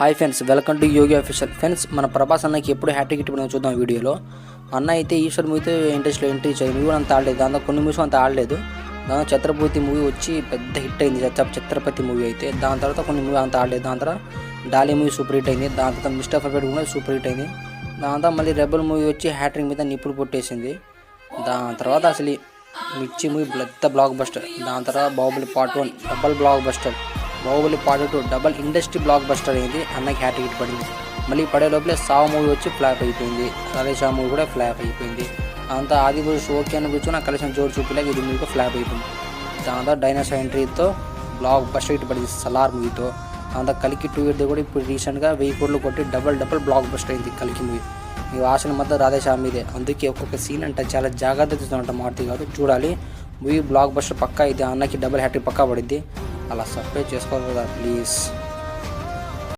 Hi friends, welcome to Yogi official. Friends, మన ప్రభాస్ అన్నకి ఎప్పుడు హ్యాట్రిక్ ఇటు చూద్దాం వీడియోలో. అన్న అయితే ఈశ్వర్ మూవీతో ఇంట్రెస్ట్లో ఎంట్రీ చేయాలి. మూవీ అంత ఆడలేదు, దాంతో కొన్ని మూవీస్ అంత ఆడలేదు. దాంతో ఛత్రపతి మూవీ వచ్చి పెద్ద హిట్ అయింది. ఛత్రపతి మూవీ అయితే దాని తర్వాత కొన్ని మూవీ అంత ఆడలేదు. దాని తర్వాత డాలీ మూవీ సూపర్ హిట్ అయింది. దాని తర్వాత మిస్టర్ పర్ఫెక్ట్ కూడా సూపర్ హిట్ అయింది. దాని తర్వాత మళ్ళీ రెబల్ మూవీ వచ్చి హ్యాట్రిక్ మీద నిప్పుడు కొట్టేసింది. దాని తర్వాత అసలు మిర్చి మూవీ పెద్ద బ్లాక్ బస్టర్. దాని తర్వాత Baahubali part 1 double block buster, Baahubali part 2 double industry block buster అయింది. అన్నకి హ్యాట్రిక్ హిట్ పడింది. మళ్ళీ పడే లోపలే సావు మూవీ వచ్చి ఫ్లాప్ అయిపోయింది. రాధేశా మూవీ కూడా ఫ్లాప్ అయిపోయింది. అంతా ఆదిపురుష్ ఓకే అని కూర్చొని నా కలిసిన జోడు చూపిలేక ఇది మూవీ ఫ్లాప్ అయిపోయింది. దాంతో డైనోసార్ ఎంట్రీతో బ్లాక్ బస్టర్ హిట్ పడింది సలార్ మూవీతో. అంతా కలికి 2 ఇయర్ది కూడా ఇప్పుడు రీసెంట్గా 1000 కోట్లు కొట్టి డబల్ బ్లాక్ బస్టర్ అయింది కలికి మూవీ. ఈ ఆశల మధ్య రాధేశా మీదే. అందుకే ఒక్కొక్క సీన్ అంటే చాలా జాగ్రత్త తీసుకుంటాం మారుతి గారు. చూడాలి మూవీ బ్లాక్ బస్టర్ పక్కా ఇది. అన్నకి డబుల్ హ్యాట్రిక్ పక్కా పడింది. అలా సబ్స్క్రైబ్ చేసుకోవాలి కదా ప్లీజ్.